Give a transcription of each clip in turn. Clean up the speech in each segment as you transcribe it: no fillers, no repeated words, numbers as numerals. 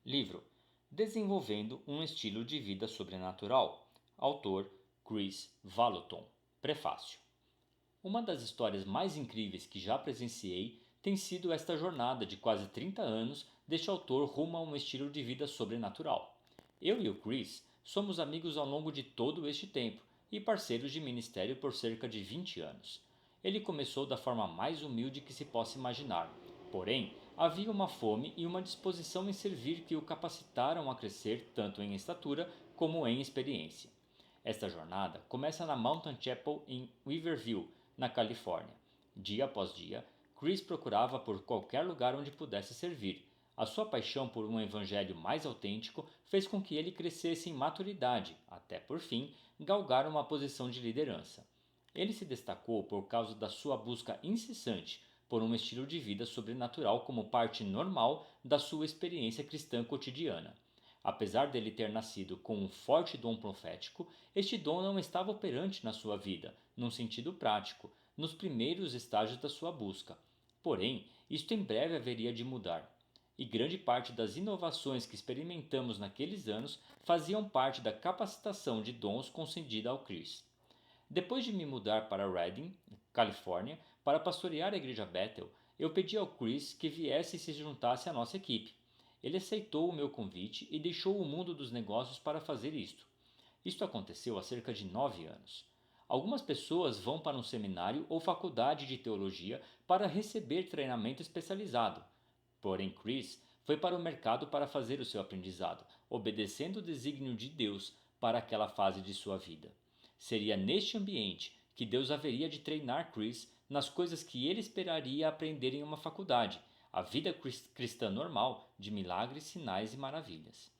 Livro Desenvolvendo um Estilo de Vida Sobrenatural. Autor Chris Vallotton. Prefácio. Uma das histórias mais incríveis que já presenciei tem sido esta jornada de quase 30 anos deste autor rumo a um estilo de vida sobrenatural. Eu e o Chris somos amigos ao longo de todo este tempo e parceiros de ministério por cerca de 20 anos. Ele começou da forma mais humilde que se possa imaginar. Porém, havia uma fome e uma disposição em servir que o capacitaram a crescer tanto em estatura como em experiência. Esta jornada começa na Mountain Chapel em Weaverville, na Califórnia. Dia após dia, Chris procurava por qualquer lugar onde pudesse servir. A sua paixão por um evangelho mais autêntico fez com que ele crescesse em maturidade, até por fim galgar uma posição de liderança. Ele se destacou por causa da sua busca incessante por um estilo de vida sobrenatural como parte normal da sua experiência cristã cotidiana. Apesar dele ter nascido com um forte dom profético, este dom não estava operante na sua vida, num sentido prático, nos primeiros estágios da sua busca. Porém, isto em breve haveria de mudar. E grande parte das inovações que experimentamos naqueles anos faziam parte da capacitação de dons concedida ao Chris. Depois de me mudar para Redding, Califórnia, para pastorear a igreja Bethel, eu pedi ao Chris que viesse e se juntasse à nossa equipe. Ele aceitou o meu convite e deixou o mundo dos negócios para fazer isto. Isto aconteceu há cerca de 9 anos. Algumas pessoas vão para um seminário ou faculdade de teologia para receber treinamento especializado. Porém, Chris foi para o mercado para fazer o seu aprendizado, obedecendo o desígnio de Deus para aquela fase de sua vida. Seria neste ambiente que Deus haveria de treinar Chris nas coisas que ele esperaria aprender em uma faculdade, a vida cristã normal de milagres, sinais e maravilhas.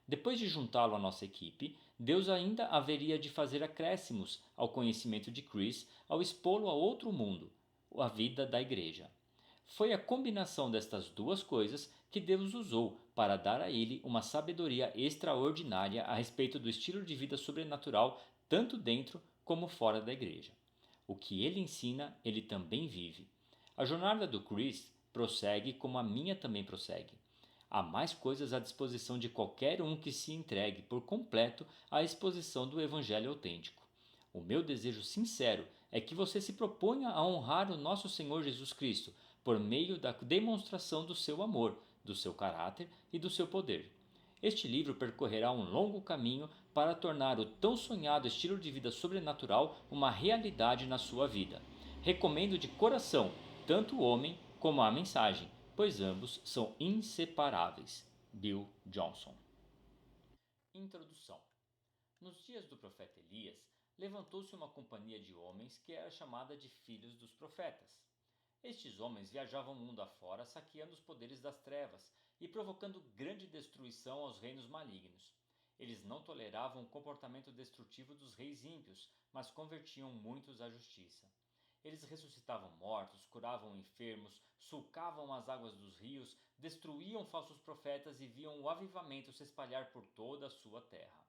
Depois de juntá-lo à nossa equipe, Deus ainda haveria de fazer acréscimos ao conhecimento de Chris ao expô-lo a outro mundo, a vida da igreja. Foi a combinação destas duas coisas que Deus usou para dar a ele uma sabedoria extraordinária a respeito do estilo de vida sobrenatural tanto dentro como fora da igreja. O que ele ensina, ele também vive. A jornada do Chris prossegue como a minha também prossegue. Há mais coisas à disposição de qualquer um que se entregue por completo à exposição do Evangelho autêntico. O meu desejo sincero é que você se proponha a honrar o nosso Senhor Jesus Cristo por meio da demonstração do seu amor, do seu caráter e do seu poder. Este livro percorrerá um longo caminho para tornar o tão sonhado estilo de vida sobrenatural uma realidade na sua vida. Recomendo de coração tanto o homem como a mensagem, pois ambos são inseparáveis. Bill Johnson. Introdução. Nos dias do profeta Elias, levantou-se uma companhia de homens que era chamada de filhos dos profetas. Estes homens viajavam o mundo afora, saqueando os poderes das trevas e provocando grande destruição aos reinos malignos. Eles não toleravam o comportamento destrutivo dos reis ímpios, mas convertiam muitos à justiça. Eles ressuscitavam mortos, curavam enfermos, sulcavam as águas dos rios, destruíam falsos profetas e viam o avivamento se espalhar por toda a sua terra.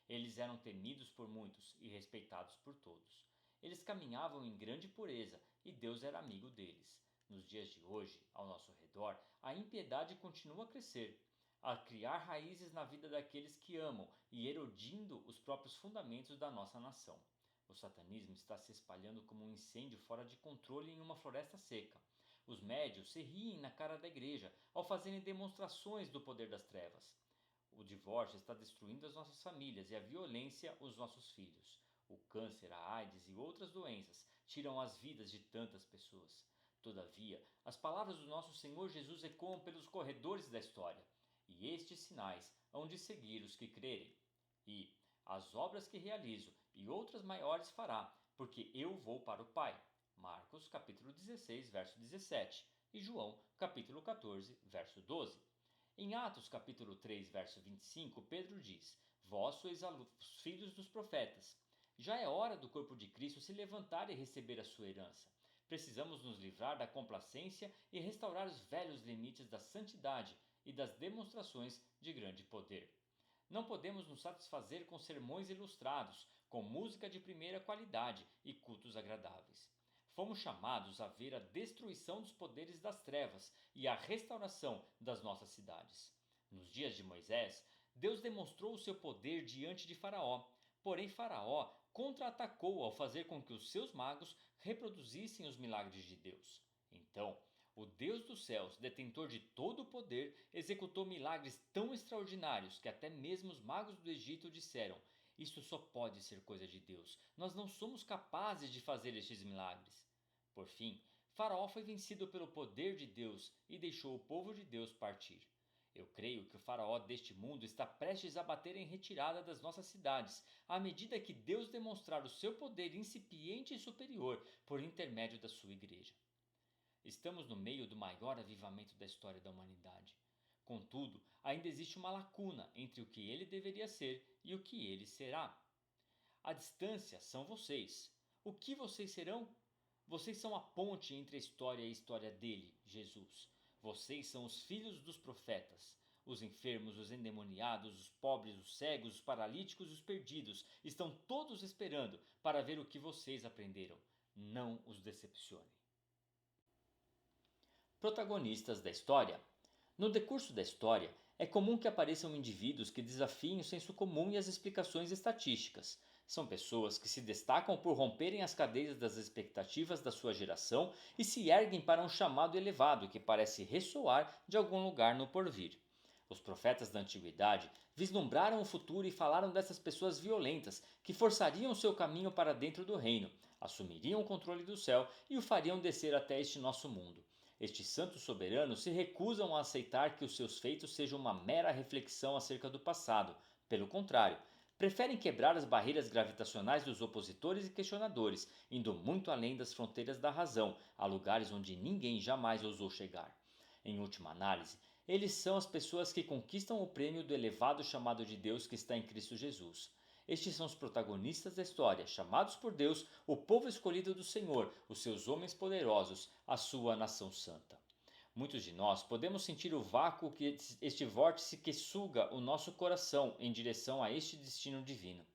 Eles eram temidos por muitos e respeitados por todos. Eles caminhavam em grande pureza e Deus era amigo deles. Nos dias de hoje, ao nosso redor, a impiedade continua a crescer, a criar raízes na vida daqueles que amam e erodindo os próprios fundamentos da nossa nação. O satanismo está se espalhando como um incêndio fora de controle em uma floresta seca. Os médios se riem na cara da igreja ao fazerem demonstrações do poder das trevas. O divórcio está destruindo as nossas famílias e a violência os nossos filhos. O câncer, a AIDS e outras doenças tiram as vidas de tantas pessoas. Todavia, as palavras do nosso Senhor Jesus ecoam pelos corredores da história. E estes sinais hão de seguir os que crerem. E as obras que realizo e outras maiores fará, porque eu vou para o Pai. Marcos capítulo 16, verso 17 e João capítulo 14, verso 12. Em Atos capítulo 3, verso 25, Pedro diz: Vós sois os filhos dos profetas. Já é hora do corpo de Cristo se levantar e receber a sua herança. Precisamos nos livrar da complacência e restaurar os velhos limites da santidade e das demonstrações de grande poder. Não podemos nos satisfazer com sermões ilustrados, com música de primeira qualidade e cultos agradáveis. Fomos chamados a ver a destruição dos poderes das trevas e a restauração das nossas cidades. Nos dias de Moisés, Deus demonstrou o seu poder diante de Faraó, porém Faraó contra-atacou ao fazer com que os seus magos reproduzissem os milagres de Deus. Então, o Deus dos céus, detentor de todo o poder, executou milagres tão extraordinários que até mesmo os magos do Egito disseram: "Isso só pode ser coisa de Deus. Nós não somos capazes de fazer estes milagres." Por fim, Faraó foi vencido pelo poder de Deus e deixou o povo de Deus partir. Eu creio que o faraó deste mundo está prestes a bater em retirada das nossas cidades, à medida que Deus demonstrar o seu poder incipiente e superior por intermédio da sua igreja. Estamos no meio do maior avivamento da história da humanidade. Contudo, ainda existe uma lacuna entre o que ele deveria ser e o que ele será. A distância são vocês. O que vocês serão? Vocês são a ponte entre a história e a história dele, Jesus. Vocês são os filhos dos profetas. Os enfermos, os endemoniados, os pobres, os cegos, os paralíticos e os perdidos estão todos esperando para ver o que vocês aprenderam. Não os decepcione. Protagonistas da história. No decurso da história, é comum que apareçam indivíduos que desafiem o senso comum e as explicações estatísticas. São pessoas que se destacam por romperem as cadeias das expectativas da sua geração e se erguem para um chamado elevado que parece ressoar de algum lugar no porvir. Os profetas da antiguidade vislumbraram o futuro e falaram dessas pessoas violentas que forçariam seu caminho para dentro do reino, assumiriam o controle do céu e o fariam descer até este nosso mundo. Estes santos soberanos se recusam a aceitar que os seus feitos sejam uma mera reflexão acerca do passado. Pelo contrário, preferem quebrar as barreiras gravitacionais dos opositores e questionadores, indo muito além das fronteiras da razão, a lugares onde ninguém jamais ousou chegar. Em última análise, eles são as pessoas que conquistam o prêmio do elevado chamado de Deus que está em Cristo Jesus. Estes são os protagonistas da história, chamados por Deus, o povo escolhido do Senhor, os seus homens poderosos, a sua nação santa. Muitos de nós podemos sentir o vácuo que este vórtice que suga o nosso coração em direção a este destino divino.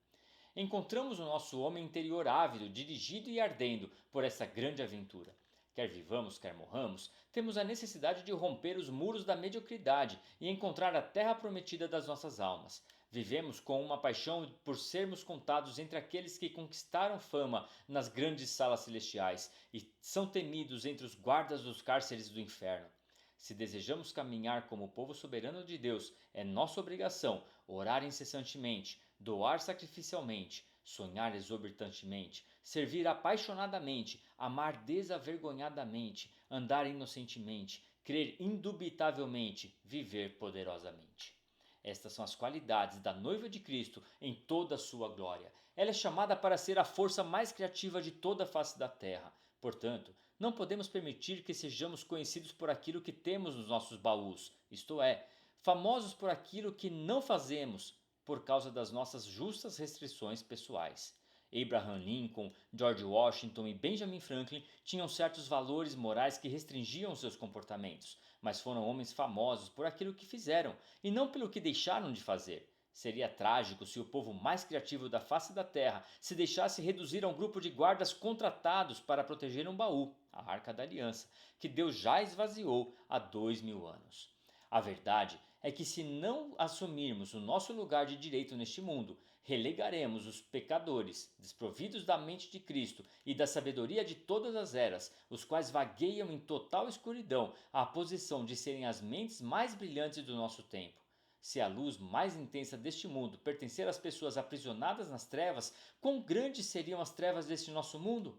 Encontramos o nosso homem interior ávido, dirigido e ardendo por essa grande aventura. Quer vivamos, quer morramos, temos a necessidade de romper os muros da mediocridade e encontrar a terra prometida das nossas almas. Vivemos com uma paixão por sermos contados entre aqueles que conquistaram fama nas grandes salas celestiais e são temidos entre os guardas dos cárceres do inferno. Se desejamos caminhar como o povo soberano de Deus, é nossa obrigação orar incessantemente, doar sacrificialmente, sonhar exorbitantemente, servir apaixonadamente, amar desavergonhadamente, andar inocentemente, crer indubitavelmente, viver poderosamente. Estas são as qualidades da noiva de Cristo em toda a sua glória. Ela é chamada para ser a força mais criativa de toda a face da terra. Portanto, não podemos permitir que sejamos conhecidos por aquilo que temos nos nossos baús, isto é, famosos por aquilo que não fazemos por causa das nossas justas restrições pessoais. Abraham Lincoln, George Washington e Benjamin Franklin tinham certos valores morais que restringiam seus comportamentos, mas foram homens famosos por aquilo que fizeram e não pelo que deixaram de fazer. Seria trágico se o povo mais criativo da face da terra se deixasse reduzir a um grupo de guardas contratados para proteger um baú, a Arca da Aliança, que Deus já esvaziou há 2000 anos. A verdade é que se não assumirmos o nosso lugar de direito neste mundo, relegaremos os pecadores, desprovidos da mente de Cristo e da sabedoria de todas as eras, os quais vagueiam em total escuridão, à posição de serem as mentes mais brilhantes do nosso tempo. Se a luz mais intensa deste mundo pertencer às pessoas aprisionadas nas trevas, quão grandes seriam as trevas deste nosso mundo?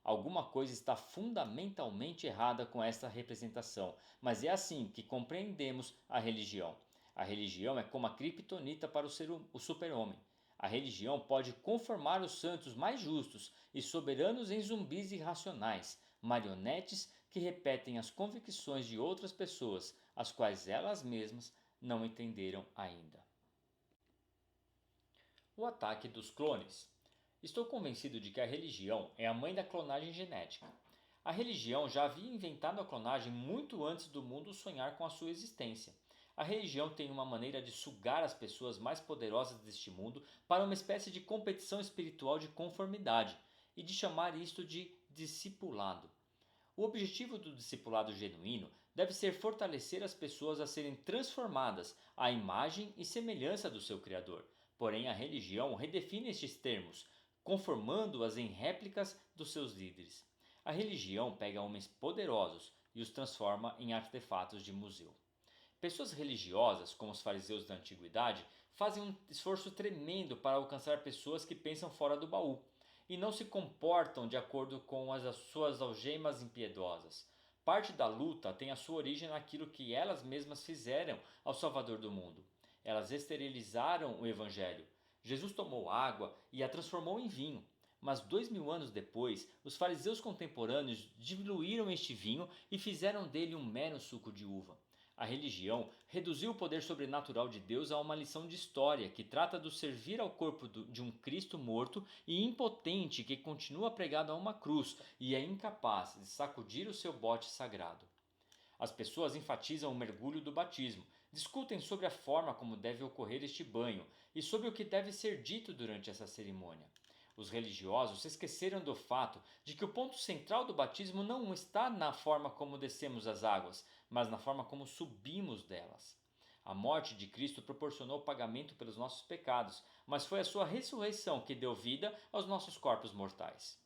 Alguma coisa está fundamentalmente errada com esta representação, mas é assim que compreendemos a religião. A religião é como a criptonita para o super-homem. A religião pode conformar os santos mais justos e soberanos em zumbis irracionais, marionetes que repetem as convicções de outras pessoas, as quais elas mesmas não entenderam ainda. O ataque dos clones. Estou convencido de que a religião é a mãe da clonagem genética. A religião já havia inventado a clonagem muito antes do mundo sonhar com a sua existência. A religião tem uma maneira de sugar as pessoas mais poderosas deste mundo para uma espécie de competição espiritual de conformidade e de chamar isto de discipulado. O objetivo do discipulado genuíno deve ser fortalecer as pessoas a serem transformadas à imagem e semelhança do seu Criador. Porém, a religião redefine estes termos, conformando-as em réplicas dos seus líderes. A religião pega homens poderosos e os transforma em artefatos de museu. Pessoas religiosas, como os fariseus da antiguidade, fazem um esforço tremendo para alcançar pessoas que pensam fora do baú e não se comportam de acordo com as suas algemas impiedosas. Parte da luta tem a sua origem naquilo que elas mesmas fizeram ao Salvador do mundo. Elas esterilizaram o Evangelho. Jesus tomou água e a transformou em vinho. Mas 2000 anos depois, os fariseus contemporâneos diluíram este vinho e fizeram dele um mero suco de uva. A religião reduziu o poder sobrenatural de Deus a uma lição de história que trata do servir ao corpo de um Cristo morto e impotente que continua pregado a uma cruz e é incapaz de sacudir o seu bote sagrado. As pessoas enfatizam o mergulho do batismo, discutem sobre a forma como deve ocorrer este banho e sobre o que deve ser dito durante essa cerimônia. Os religiosos se esqueceram do fato de que o ponto central do batismo não está na forma como descemos as águas, mas na forma como subimos delas. A morte de Cristo proporcionou o pagamento pelos nossos pecados, mas foi a sua ressurreição que deu vida aos nossos corpos mortais.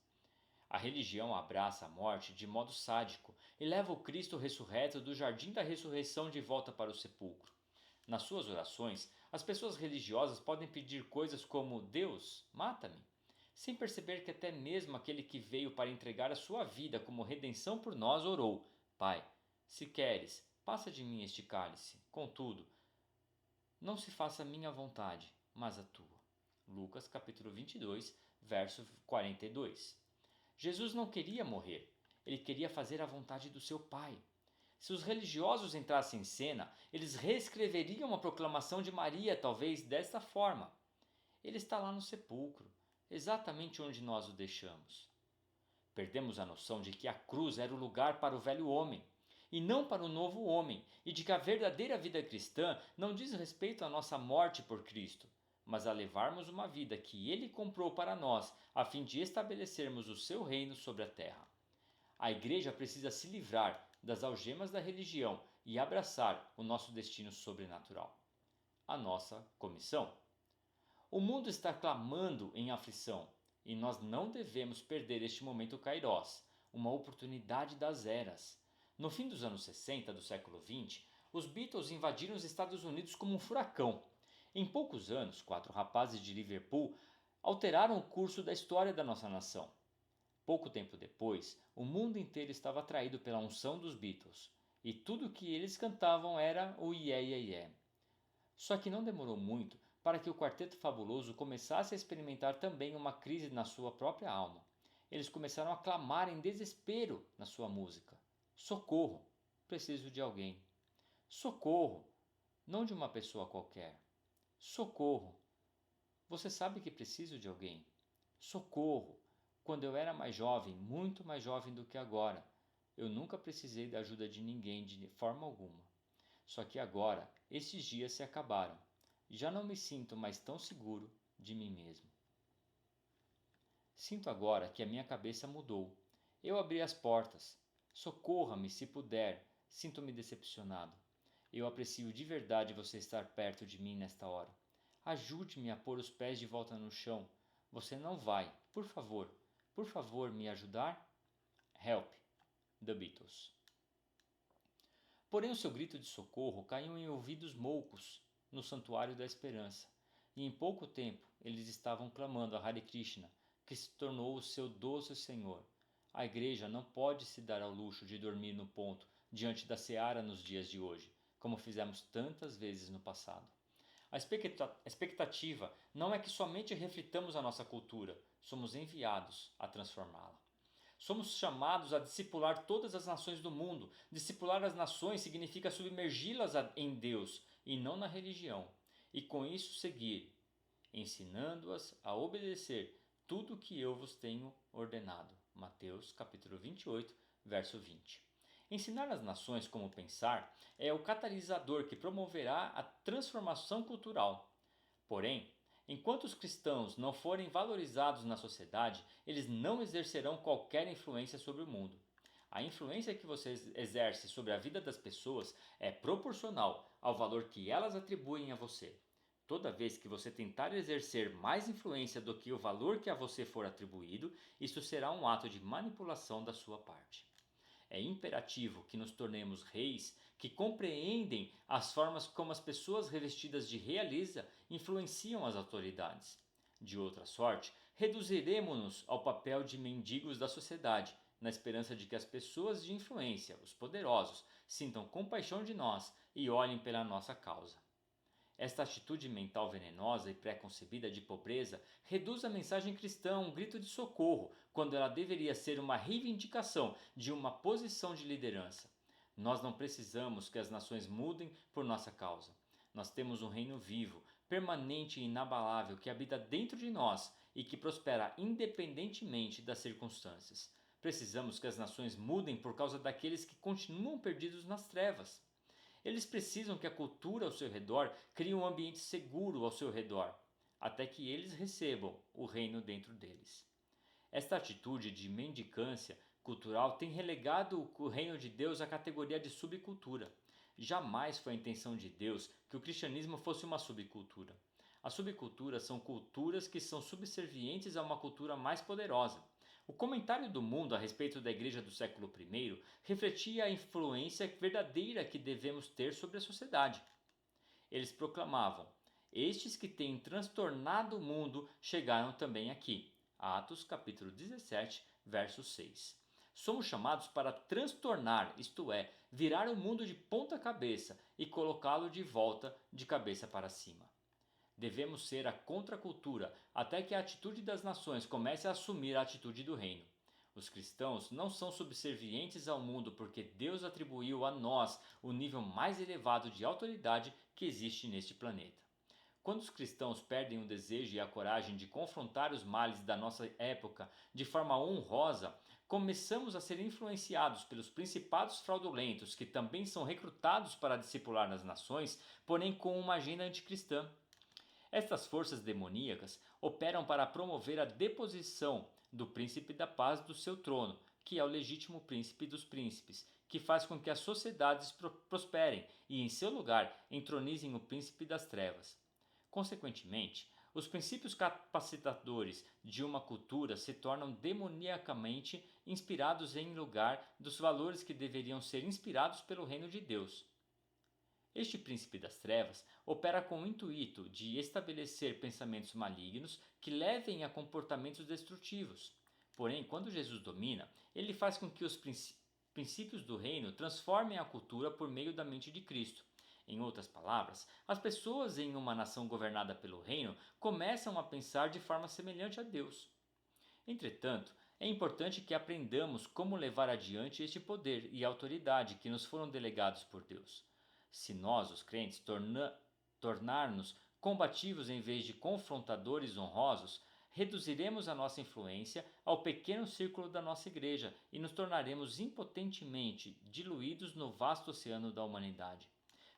A religião abraça a morte de modo sádico e leva o Cristo ressurreto do jardim da ressurreição de volta para o sepulcro. Nas suas orações, as pessoas religiosas podem pedir coisas como Deus, mata-me, sem perceber que até mesmo aquele que veio para entregar a sua vida como redenção por nós orou: Pai, se queres, passa de mim este cálice. Contudo, não se faça a minha vontade, mas a tua. Lucas capítulo 22, verso 42. Jesus não queria morrer, ele queria fazer a vontade do seu Pai. Se os religiosos entrassem em cena, eles reescreveriam a proclamação de Maria, talvez desta forma: Ele está lá no sepulcro, exatamente onde nós o deixamos. Perdemos a noção de que a cruz era o lugar para o velho homem, e não para o novo homem, e de que a verdadeira vida cristã não diz respeito à nossa morte por Cristo, mas a levarmos uma vida que Ele comprou para nós, a fim de estabelecermos o seu reino sobre a terra. A Igreja precisa se livrar das algemas da religião e abraçar o nosso destino sobrenatural. A nossa comissão. O mundo está clamando em aflição e nós não devemos perder este momento kairós, uma oportunidade das eras. No fim dos anos 60 do século XX, os Beatles invadiram os Estados Unidos como um furacão. Em poucos anos, 4 rapazes de Liverpool alteraram o curso da história da nossa nação. Pouco tempo depois, o mundo inteiro estava atraído pela unção dos Beatles, e tudo o que eles cantavam era o Yeah, Yeah, Yeah. Só que não demorou muito para que o Quarteto Fabuloso começasse a experimentar também uma crise na sua própria alma. Eles começaram a clamar em desespero na sua música: Socorro, preciso de alguém. Socorro, não de uma pessoa qualquer. Socorro, você sabe que preciso de alguém. Socorro, quando eu era mais jovem, muito mais jovem do que agora, eu nunca precisei da ajuda de ninguém de forma alguma. Só que agora, esses dias se acabaram. Já não me sinto mais tão seguro de mim mesmo. Sinto agora que a minha cabeça mudou. Eu abri as portas. Socorra-me se puder. Sinto-me decepcionado. Eu aprecio de verdade você estar perto de mim nesta hora. Ajude-me a pôr os pés de volta no chão. Você não vai, por favor, me ajudar? Help, The Beatles. Porém, o seu grito de socorro caiu em ouvidos moucos no Santuário da Esperança, e em pouco tempo eles estavam clamando a Hare Krishna, que se tornou o seu doce Senhor. A igreja não pode se dar ao luxo de dormir no ponto diante da seara nos dias de hoje, como fizemos tantas vezes no passado. A expectativa não é que somente reflitamos a nossa cultura, somos enviados a transformá-la. Somos chamados a discipular todas as nações do mundo. Discipular as nações significa submergi-las em Deus e não na religião, e com isso seguir, ensinando-as a obedecer tudo o que eu vos tenho ordenado. Mateus capítulo 28, verso 20. Ensinar as nações como pensar é o catalisador que promoverá a transformação cultural. Porém, enquanto os cristãos não forem valorizados na sociedade, eles não exercerão qualquer influência sobre o mundo. A influência que você exerce sobre a vida das pessoas é proporcional ao valor que elas atribuem a você. Toda vez que você tentar exercer mais influência do que o valor que a você for atribuído, isso será um ato de manipulação da sua parte. É imperativo que nos tornemos reis que compreendem as formas como as pessoas revestidas de realeza influenciam as autoridades. De outra sorte, reduziremo-nos ao papel de mendigos da sociedade, na esperança de que as pessoas de influência, os poderosos, sintam compaixão de nós e olhem pela nossa causa. Esta atitude mental venenosa e pré-concebida de pobreza reduz a mensagem cristã a um grito de socorro, quando ela deveria ser uma reivindicação de uma posição de liderança. Nós não precisamos que as nações mudem por nossa causa. Nós temos um reino vivo, permanente e inabalável que habita dentro de nós e que prospera independentemente das circunstâncias. Precisamos que as nações mudem por causa daqueles que continuam perdidos nas trevas. Eles precisam que a cultura ao seu redor crie um ambiente seguro ao seu redor, até que eles recebam o reino dentro deles. Esta atitude de mendicância cultural tem relegado o reino de Deus à categoria de subcultura. Jamais foi a intenção de Deus que o cristianismo fosse uma subcultura. As subculturas são culturas que são subservientes a uma cultura mais poderosa. O comentário do Mundo a respeito da igreja do século I refletia a influência verdadeira que devemos ter sobre a sociedade. Eles proclamavam: estes que têm transtornado o mundo chegaram também aqui. Atos capítulo 17, verso 6. Somos chamados para transtornar, isto é, virar o mundo de ponta cabeça e colocá-lo de volta de cabeça para cima. Devemos ser a contracultura até que a atitude das nações comece a assumir a atitude do reino. Os cristãos não são subservientes ao mundo porque Deus atribuiu a nós o nível mais elevado de autoridade que existe neste planeta. Quando os cristãos perdem o desejo e a coragem de confrontar os males da nossa época de forma honrosa, começamos a ser influenciados pelos principados fraudulentos que também são recrutados para discipular nas nações, porém com uma agenda anticristã. Estas forças demoníacas operam para promover a deposição do príncipe da paz do seu trono, que é o legítimo príncipe dos príncipes, que faz com que as sociedades prosperem e, em seu lugar, entronizem o príncipe das trevas. Consequentemente, os princípios capacitadores de uma cultura se tornam demoniacamente inspirados em lugar dos valores que deveriam ser inspirados pelo reino de Deus. Este príncipe das trevas opera com o intuito de estabelecer pensamentos malignos que levem a comportamentos destrutivos. Porém, quando Jesus domina, ele faz com que os princípios do reino transformem a cultura por meio da mente de Cristo. Em outras palavras, as pessoas em uma nação governada pelo reino começam a pensar de forma semelhante a Deus. Entretanto, é importante que aprendamos como levar adiante este poder e autoridade que nos foram delegados por Deus. Se nós, os crentes, tornar-nos combativos em vez de confrontadores honrosos, reduziremos a nossa influência ao pequeno círculo da nossa igreja e nos tornaremos impotentemente diluídos no vasto oceano da humanidade.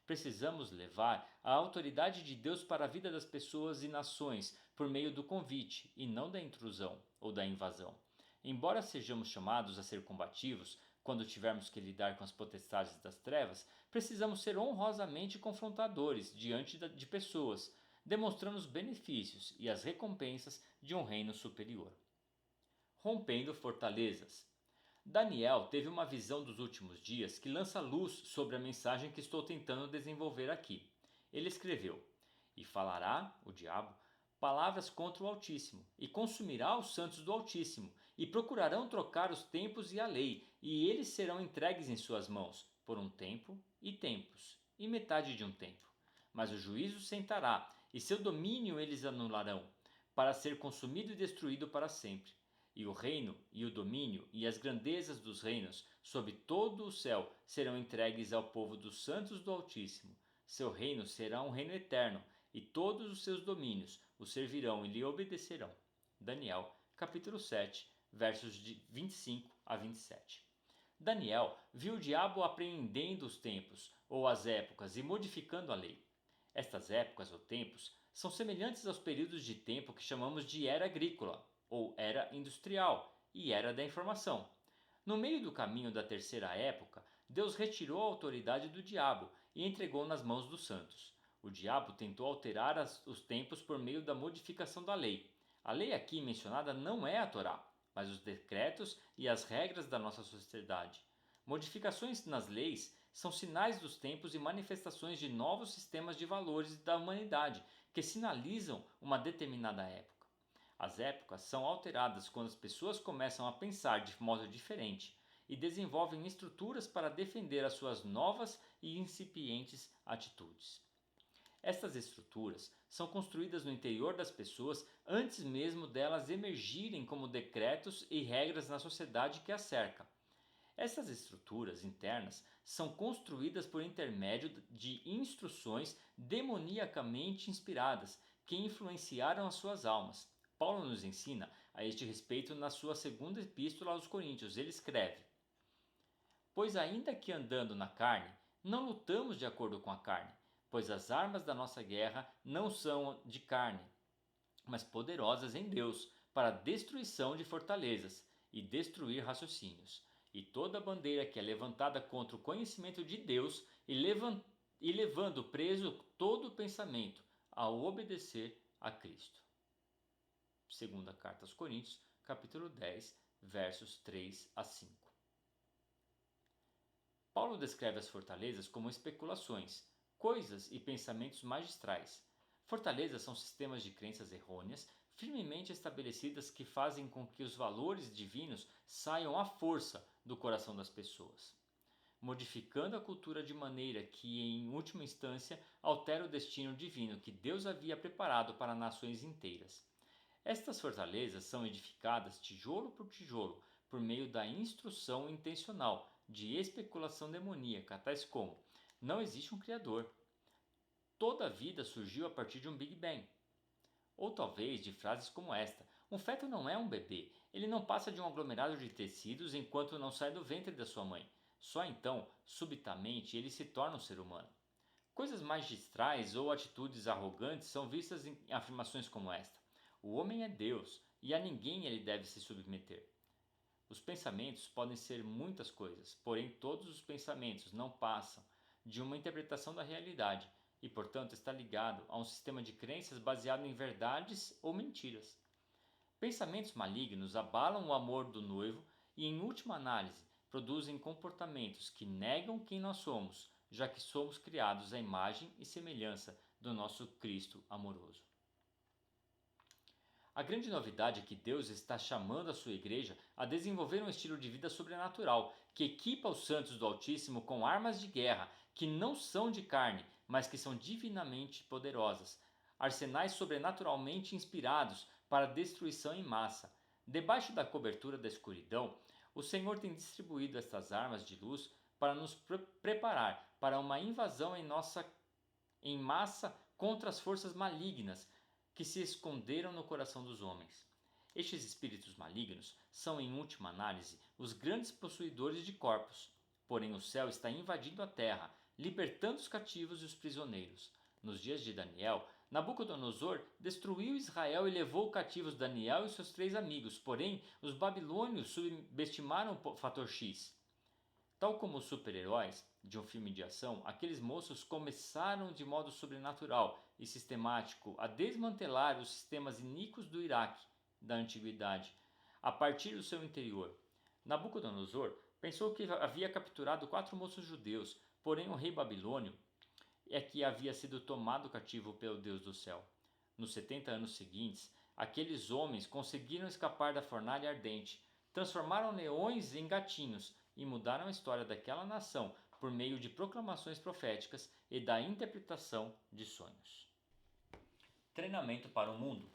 Precisamos levar a autoridade de Deus para a vida das pessoas e nações por meio do convite e não da intrusão ou da invasão. Embora sejamos chamados a ser combativos, quando tivermos que lidar com as potestades das trevas, precisamos ser honrosamente confrontadores diante de pessoas, demonstrando os benefícios e as recompensas de um reino superior. Rompendo fortalezas. Daniel teve uma visão dos últimos dias que lança luz sobre a mensagem que estou tentando desenvolver aqui. Ele escreveu: E falará, o diabo, palavras contra o Altíssimo, e consumirá os santos do Altíssimo, e procurarão trocar os tempos e a lei, e eles serão entregues em suas mãos, por um tempo e tempos, e metade de um tempo. Mas o juízo sentará, e seu domínio eles anularão, para ser consumido e destruído para sempre. E o reino, e o domínio, e as grandezas dos reinos, sob todo o céu, serão entregues ao povo dos santos do Altíssimo. Seu reino será um reino eterno, e todos os seus domínios o servirão e lhe obedecerão. Daniel, capítulo 7, versos de 25 a 27. Daniel viu o diabo apreendendo os tempos, ou as épocas, e modificando a lei. Estas épocas ou tempos são semelhantes aos períodos de tempo que chamamos de era agrícola, ou era industrial, e era da informação. No meio do caminho da terceira época, Deus retirou a autoridade do diabo e entregou nas mãos dos santos. O diabo tentou alterar os tempos por meio da modificação da lei. A lei aqui mencionada não é a Torá, mas os decretos e as regras da nossa sociedade. Modificações nas leis são sinais dos tempos e manifestações de novos sistemas de valores da humanidade que sinalizam uma determinada época. As épocas são alteradas quando as pessoas começam a pensar de modo diferente e desenvolvem estruturas para defender as suas novas e incipientes atitudes. Estas estruturas são construídas no interior das pessoas antes mesmo delas emergirem como decretos e regras na sociedade que as cerca. Essas estruturas internas são construídas por intermédio de instruções demoniacamente inspiradas que influenciaram as suas almas. Paulo nos ensina a este respeito na sua segunda epístola aos Coríntios. Ele escreve: Pois ainda que andando na carne, não lutamos de acordo com a carne, pois as armas da nossa guerra não são de carne, mas poderosas em Deus para a destruição de fortalezas e destruir raciocínios, e toda bandeira que é levantada contra o conhecimento de Deus e levando preso todo o pensamento ao obedecer a Cristo. Segunda carta aos Coríntios, capítulo 10, versos 3 a 5. Paulo descreve as fortalezas como especulações, coisas e pensamentos magistrais. Fortalezas são sistemas de crenças errôneas, firmemente estabelecidas que fazem com que os valores divinos saiam à força do coração das pessoas, modificando a cultura de maneira que, em última instância, altera o destino divino que Deus havia preparado para nações inteiras. Estas fortalezas são edificadas tijolo por tijolo por meio da instrução intencional de especulação demoníaca, tais como: não existe um Criador. Toda a vida surgiu a partir de um Big Bang. Ou talvez de frases como esta: um feto não é um bebê, ele não passa de um aglomerado de tecidos enquanto não sai do ventre da sua mãe. Só então, subitamente, ele se torna um ser humano. Coisas magistrais ou atitudes arrogantes são vistas em afirmações como esta: o homem é Deus e a ninguém ele deve se submeter. Os pensamentos podem ser muitas coisas, porém todos os pensamentos não passam de uma interpretação da realidade e, portanto, está ligado a um sistema de crenças baseado em verdades ou mentiras. Pensamentos malignos abalam o amor do noivo e, em última análise, produzem comportamentos que negam quem nós somos, já que somos criados à imagem e semelhança do nosso Cristo amoroso. A grande novidade é que Deus está chamando a sua igreja a desenvolver um estilo de vida sobrenatural que equipa os santos do Altíssimo com armas de guerra que não são de carne, mas que são divinamente poderosas, arsenais sobrenaturalmente inspirados para destruição em massa. Debaixo da cobertura da escuridão, o Senhor tem distribuído estas armas de luz para nos preparar para uma invasão em massa contra as forças malignas que se esconderam no coração dos homens. Estes espíritos malignos são, em última análise, os grandes possuidores de corpos. Porém, o céu está invadindo a terra, libertando os cativos e os prisioneiros. Nos dias de Daniel, Nabucodonosor destruiu Israel e levou cativos Daniel e seus 3 amigos. Porém, os babilônios subestimaram o fator X. Tal como os super-heróis de um filme de ação, aqueles moços começaram de modo sobrenatural e sistemático a desmantelar os sistemas iníquos do Iraque da antiguidade, a partir do seu interior. Nabucodonosor pensou que havia capturado 4 moços judeus, porém o rei babilônio é que havia sido tomado cativo pelo Deus do céu. Nos 70 anos seguintes, aqueles homens conseguiram escapar da fornalha ardente, transformaram leões em gatinhos e mudaram a história daquela nação por meio de proclamações proféticas e da interpretação de sonhos. Treinamento para o mundo.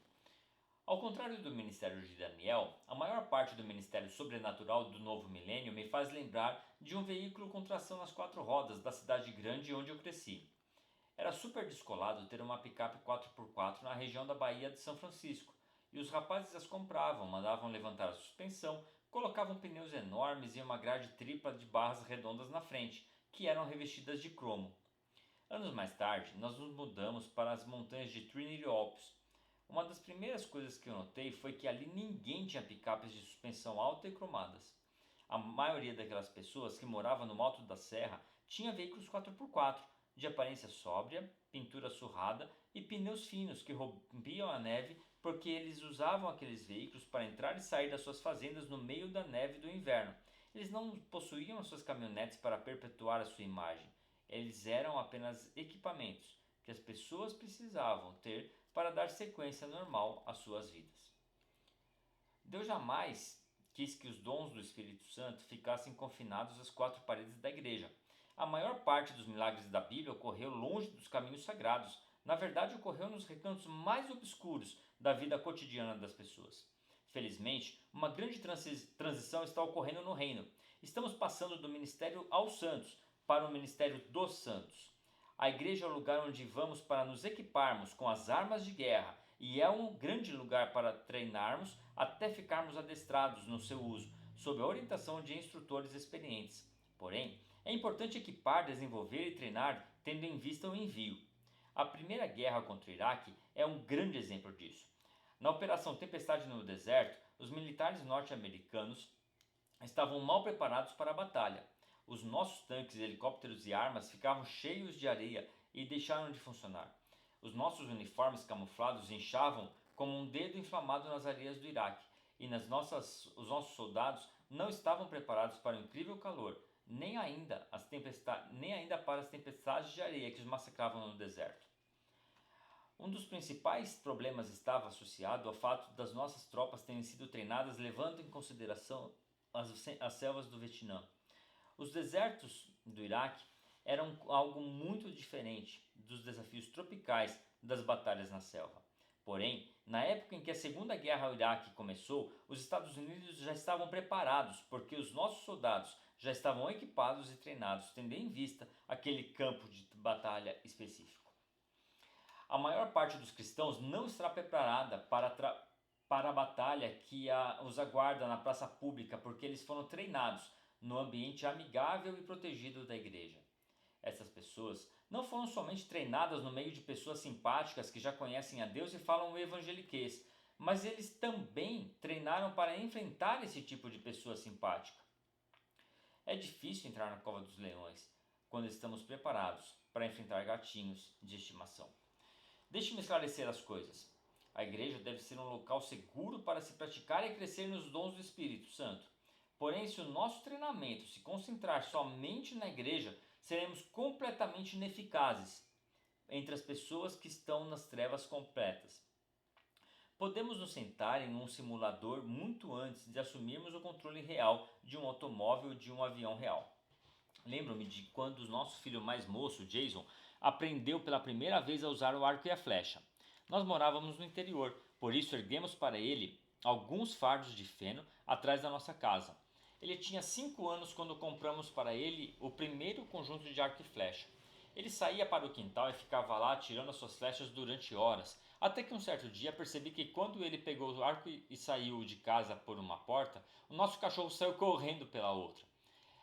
Ao contrário do ministério de Daniel, a maior parte do ministério sobrenatural do novo milênio me faz lembrar de um veículo com tração nas 4 rodas da cidade grande onde eu cresci. Era super descolado ter uma picape 4x4 na região da Baía de São Francisco, e os rapazes as compravam, mandavam levantar a suspensão, colocavam pneus enormes e uma grade tripla de barras redondas na frente, que eram revestidas de cromo. Anos mais tarde, nós nos mudamos para as montanhas de Trinity Alps. Uma das primeiras coisas que eu notei foi que ali ninguém tinha picapes de suspensão alta e cromadas. A maioria daquelas pessoas que moravam no alto da serra tinha veículos 4x4, de aparência sóbria, pintura surrada e pneus finos que rompiam a neve porque eles usavam aqueles veículos para entrar e sair das suas fazendas no meio da neve do inverno. Eles não possuíam suas caminhonetes para perpetuar a sua imagem. Eles eram apenas equipamentos que as pessoas precisavam ter para dar sequência normal às suas vidas. Deus jamais quis que os dons do Espírito Santo ficassem confinados às quatro paredes da igreja. A maior parte dos milagres da Bíblia ocorreu longe dos caminhos sagrados. Na verdade, ocorreu nos recantos mais obscuros da vida cotidiana das pessoas. Felizmente, uma grande transição está ocorrendo no reino. Estamos passando do ministério aos santos para o ministério dos santos. A igreja é o lugar onde vamos para nos equiparmos com as armas de guerra e é um grande lugar para treinarmos até ficarmos adestrados no seu uso, sob a orientação de instrutores experientes. Porém, é importante equipar, desenvolver e treinar tendo em vista o envio. A primeira guerra contra o Iraque é um grande exemplo disso. Na Operação Tempestade no Deserto, os militares norte-americanos estavam mal preparados para a batalha. Os nossos tanques, helicópteros e armas ficavam cheios de areia e deixaram de funcionar. Os nossos uniformes camuflados inchavam como um dedo inflamado nas areias do Iraque, e os nossos soldados não estavam preparados para o incrível calor, nem ainda para as tempestades de areia que os massacravam no deserto. Um dos principais problemas estava associado ao fato das nossas tropas terem sido treinadas levando em consideração as selvas do Vietnã. Os desertos do Iraque eram algo muito diferente dos desafios tropicais das batalhas na selva. Porém, na época em que a Segunda Guerra ao Iraque começou, os Estados Unidos já estavam preparados, porque os nossos soldados já estavam equipados e treinados, tendo em vista aquele campo de batalha específico. A maior parte dos cristãos não está preparada para a batalha que os aguarda na praça pública, porque eles foram treinados no ambiente amigável e protegido da igreja. Essas pessoas não foram somente treinadas no meio de pessoas simpáticas que já conhecem a Deus e falam o evangeliquez, mas eles também treinaram para enfrentar esse tipo de pessoa simpática. É difícil entrar na cova dos leões quando estamos preparados para enfrentar gatinhos de estimação. Deixe-me esclarecer as coisas. A igreja deve ser um local seguro para se praticar e crescer nos dons do Espírito Santo. Porém, se o nosso treinamento se concentrar somente na igreja, seremos completamente ineficazes entre as pessoas que estão nas trevas completas. Podemos nos sentar em um simulador muito antes de assumirmos o controle real de um automóvel ou de um avião real. Lembro-me de quando o nosso filho mais moço, Jason, aprendeu pela primeira vez a usar o arco e a flecha. Nós morávamos no interior, por isso erguemos para ele alguns fardos de feno atrás da nossa casa. Ele tinha 5 anos quando compramos para ele o primeiro conjunto de arco e flecha. Ele saía para o quintal e ficava lá atirando as suas flechas durante horas, até que um certo dia percebi que quando ele pegou o arco e saiu de casa por uma porta, o nosso cachorro saiu correndo pela outra.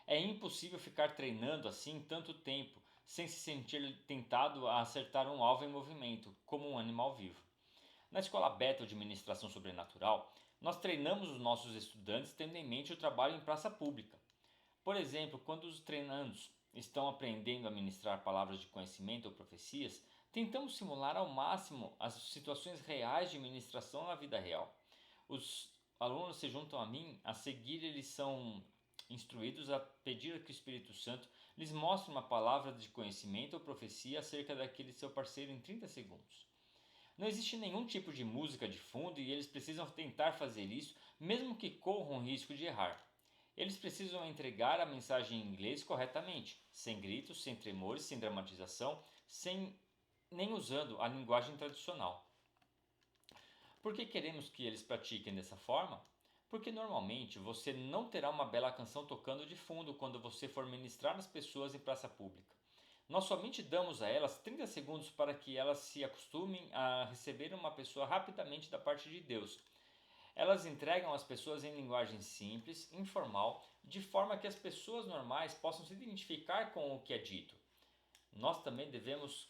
É impossível ficar treinando assim tanto tempo sem se sentir tentado a acertar um alvo em movimento, como um animal vivo. Na escola Bethel de Ministração Sobrenatural, nós treinamos os nossos estudantes tendo em mente o trabalho em praça pública. Por exemplo, quando os treinandos estão aprendendo a ministrar palavras de conhecimento ou profecias, tentamos simular ao máximo as situações reais de ministração na vida real. Os alunos se juntam a mim, a seguir eles são instruídos a pedir que o Espírito Santo lhes mostre uma palavra de conhecimento ou profecia acerca daquele seu parceiro em 30 segundos. Não existe nenhum tipo de música de fundo e eles precisam tentar fazer isso, mesmo que corram o risco de errar. Eles precisam entregar a mensagem em inglês corretamente, sem gritos, sem tremores, sem dramatização, nem usando a linguagem tradicional. Por que queremos que eles pratiquem dessa forma? Porque normalmente você não terá uma bela canção tocando de fundo quando você for ministrar às pessoas em praça pública. Nós somente damos a elas 30 segundos para que elas se acostumem a receber uma pessoa rapidamente da parte de Deus. Elas entregam as pessoas em linguagem simples, informal, de forma que as pessoas normais possam se identificar com o que é dito. Nós também devemos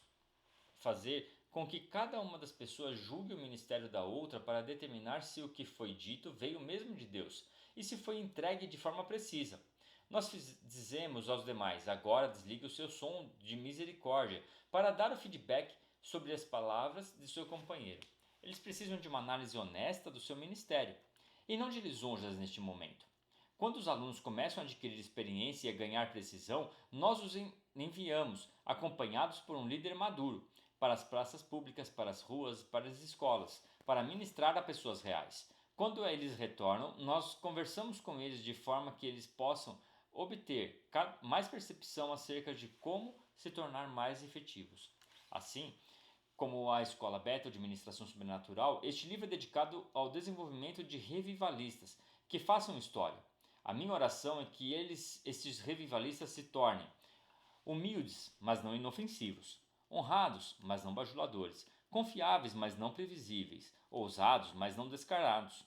fazer com que cada uma das pessoas julgue o ministério da outra para determinar se o que foi dito veio mesmo de Deus e se foi entregue de forma precisa. Nós dizemos aos demais: agora desligue o seu som de misericórdia para dar o feedback sobre as palavras de seu companheiro. Eles precisam de uma análise honesta do seu ministério e não de lisonjas neste momento. Quando os alunos começam a adquirir experiência e a ganhar precisão, nós os enviamos, acompanhados por um líder maduro, para as praças públicas, para as ruas, para as escolas, para ministrar a pessoas reais. Quando eles retornam, nós conversamos com eles de forma que eles possam obter mais percepção acerca de como se tornar mais efetivos. Assim, como a Escola Bethel de Ministração Sobrenatural, este livro é dedicado ao desenvolvimento de revivalistas que façam história. A minha oração é que esses revivalistas se tornem humildes, mas não inofensivos, honrados, mas não bajuladores, confiáveis, mas não previsíveis, ousados, mas não descarados,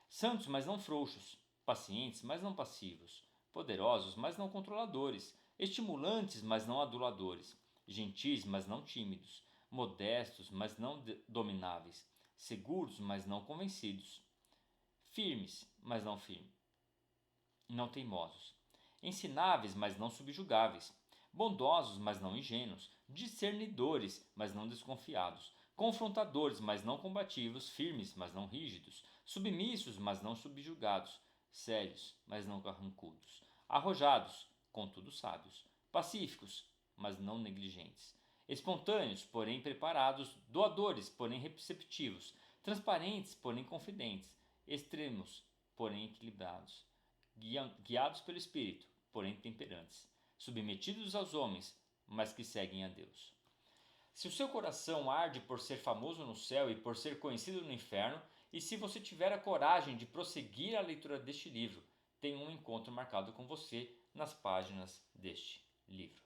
santos, mas não frouxos, pacientes, mas não passivos, poderosos, mas não controladores, estimulantes, mas não aduladores, gentis, mas não tímidos, modestos, mas não domináveis, seguros, mas não convencidos, firmes, mas não teimosos, ensináveis, mas não subjugáveis, bondosos, mas não ingênuos, discernidores, mas não desconfiados, confrontadores, mas não combativos, firmes, mas não rígidos, submissos, mas não subjugados, sérios, mas não carrancudos, arrojados, contudo sábios, pacíficos, mas não negligentes, espontâneos, porém preparados, doadores, porém receptivos, transparentes, porém confidentes, extremos, porém equilibrados, guiados pelo Espírito, porém temperantes, submetidos aos homens, mas que seguem a Deus. Se o seu coração arde por ser famoso no céu e por ser conhecido no inferno, e se você tiver a coragem de prosseguir a leitura deste livro, tenho um encontro marcado com você nas páginas deste livro.